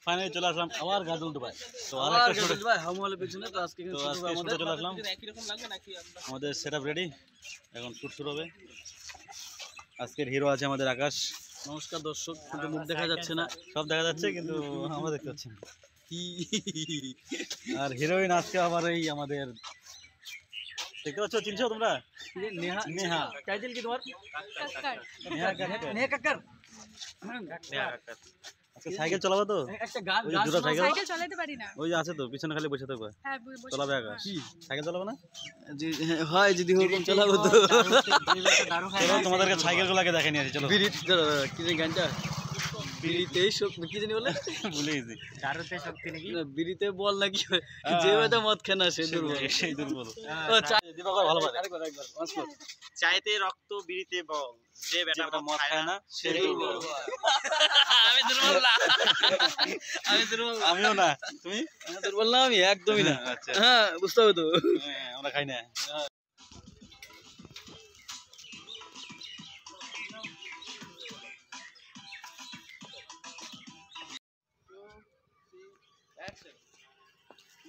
Finally চলে আসলাম আবার গাজলডোবায়। তো আরেকটা গাজলডোবায় হামওয়ালের পেছনে। তো আজকে কিন্তু আমাদের চলে আসলাম, আমাদের সেটআপ রেডি, এখন শুট শুরু হবে। আজকের হিরো আছে আমাদের আকাশ। নমস্কার দর্শক, কিন্তু মুখ দেখা যাচ্ছে না, সব দেখা যাচ্ছে কিন্তু আমরা দেখতে পাচ্ছি না। আর হিরোইন আজকে আবার এই আমাদের দেখতে পাচ্ছ, চিনছো তোমরা? নেহা। নেহা টাইটেল কি তোমার? নেহা কাক্কার। আজকে সাইকেল চালাবো তো, দুটো সাইকেল চালাতে পারি না, ওই যে আছে তো পিছনে, খালি বসে থাকবে। চালাবে আকাশ, সাইকেল চালাবো না? হয় যদি ওরকম চালাবো তো। চলো তোমাদেরকে সাইকেল গুলাকে দেখে নিয়ে আসি। চলো কি যে গানটা, বিড়িতেই শক্তি কি জানি বলে, ভুলে গেছি। চারুতে শক্তি নাকি, বিড়িতে বল নাকি, যে হয়তো মদ খায় না সেই দুর্বল, সেই দুর্বল। দিবাকর ভালো পারে। চাইতে রক্ত, বিড়িতে বল, যে বেটা মদ খায় না সে দুর্বল। আমি দুর্বল না, আমি দুর্বল, আমিও না। তুমি? আমি দুর্বল না, আমি একদমই না। আচ্ছা হ্যাঁ, বুঝতে হবে তো, আমরা খাই না।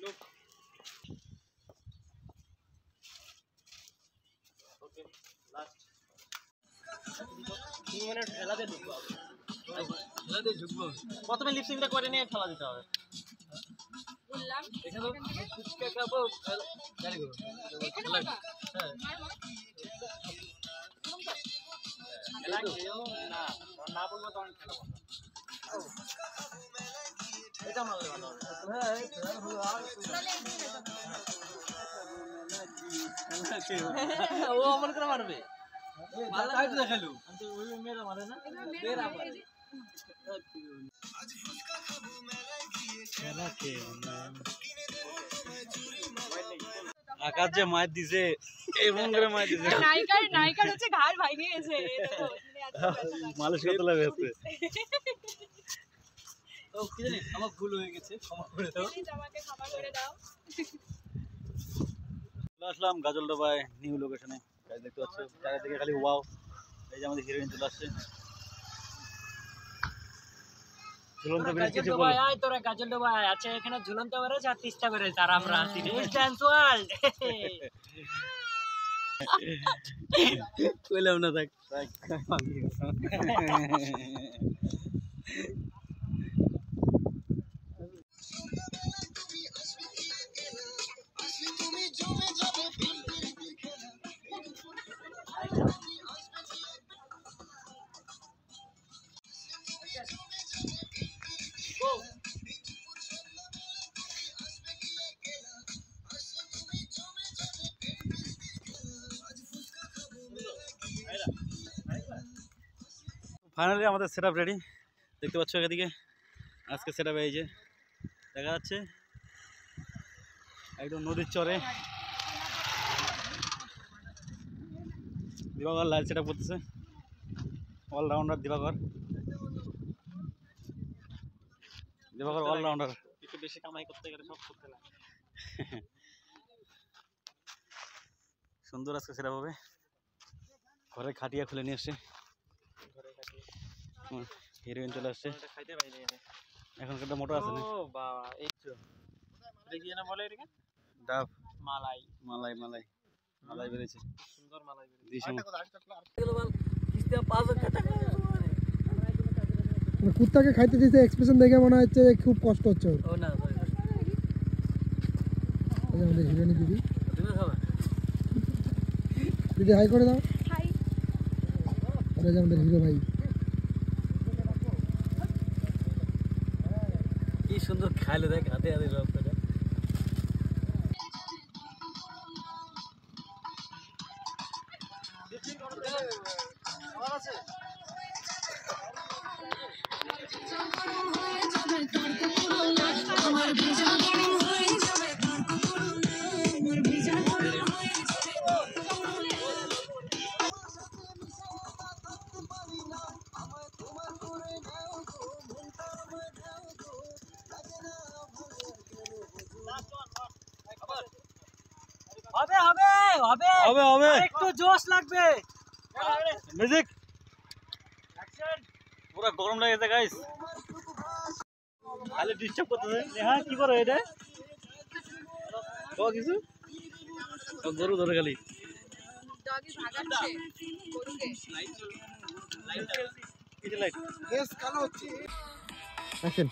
Look. Okay, last. 2 মিনিট খেলাতে ঢুকবো। খেলাতে ঢুকবো। প্রথমে লিপসিংটা করে নিয়ে খেলা দিতে হবে। বললাম এখানে ফুচকা খাবো, গাড়ি করব। এখানে মারবা? হ্যাঁ। খেলা খেলো না, না বলবো তখন খেলা করব। এটা মারলে ভালো হবে। হ্যাঁ, ও অমন করে মারবে, তাই তো দেখালো। আমি ওই মেয়েরা মারে না, মেয়েরা মারে। আকাশ যে মার দিছে, এমন করে মার দিছে, নায়িকার হচ্ছে ঘাড় ভাঙে গেছে। দেখো মালিশ করতে লাগছে। ও কি জানি, আমার ভুল হয়ে গেছে, ক্ষমা করে দাও, আমাকে ক্ষমা করে দাও। চলে আসলাম গাজলডোবায় নিউ লোকেশনে। গাইস দেখতে পাচ্ছ চারিদিকে খালি ওয়াও। এই যে আমাদের হিরোইন চলে আসছে। ঝুলন্ত ব্রিজ কিছু বল। আয় তোরা গাজলডোবায় আছে, এখানে ঝুলন্ত ব্রিজ আর তিস্তা ব্রিজ, আর আমরা আছি নিউজ ডান্স ওয়ার্ল্ড। কইলাম না থাক। ফাইনালি আমাদের সেটআপ রেডি, দেখতে পাচ্ছ এদিকে আজকে সেটআপ এই যে দেখা যাচ্ছে একদম নদীর চরে। দিবাকর লাইট সেটআপ করতেছে, অলরাউন্ডার দিবাকর। দিবাকর অলরাউন্ডার, একটু বেশি কামাই করতে গেলে সব করতে লাগে। সুন্দর আজকে সেটআপ হবে। ঘরে খাটিয়া খুলে নিয়ে আসছে, হিরোইন চলে আসছে। এখন একটা মোটর আছে না, ও বাবা এই তো দেখি না বলে এটাকে ডাব মালাই, মালাই মালাই মালাই বেরেছে, সুন্দর মালাই বেরেছে। কুত্তাকে খাইতে দিতে এক্সপ্রেশন দেখে মনে হচ্ছে খুব কষ্ট হচ্ছে। ও না আমাদের হিরোইনি দিদি, তুমি খাবে দিদি, হাই করে দাও। হাই। আরে আমাদের হিরো ভাই কি সুন্দর খাইলে, দেখ হাতে হাতে সব করে। হবে হবে হবে হবে হবে, একটু জোশ লাগবে। Music action. পুরো গরম লাগে গেছে গাইস। খালি ডিস্টার্ব করতেছে। নেহা কি করো এটা? কও কিছু? গরু ধরে খালি। ডগি ভাগাচ্ছে গরুকে। কিটা লাইট? বেশ কালো হচ্ছে। আসেন।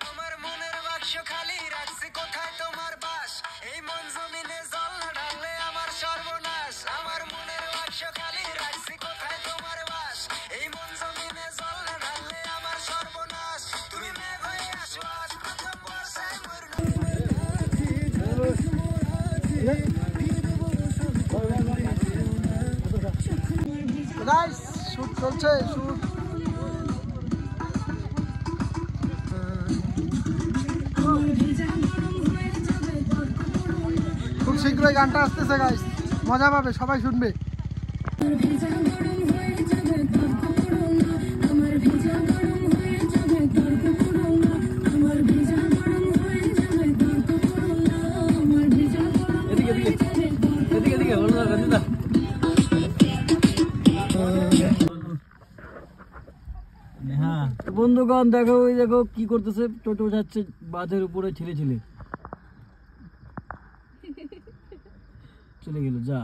আমার মনের বাক্স খালি রাখছি কোথায় তোমার বাস এই মন জমিনে জল না ঢাললে আমার সর্বনাশ আমার মনের বাক্স খালি রাখছি কোথায় তোমার বাস এই মন জমিনে জল না ঢাললে আমার সর্বনাশ তুমি মেঘ হয়ে আসো আজ প্রথম বর্ষায় গাইস শুট চলছে শুট। খুব শীঘ্রই গানটা আসতেছে গাইস, মজা পাবে, সবাই শুনবে। বন্ধুগণ দেখো, ওই দেখো কি করতেছে, টোটো যাচ্ছে বাঁধের উপরে ছেলে ছেলে চলে গেল যা।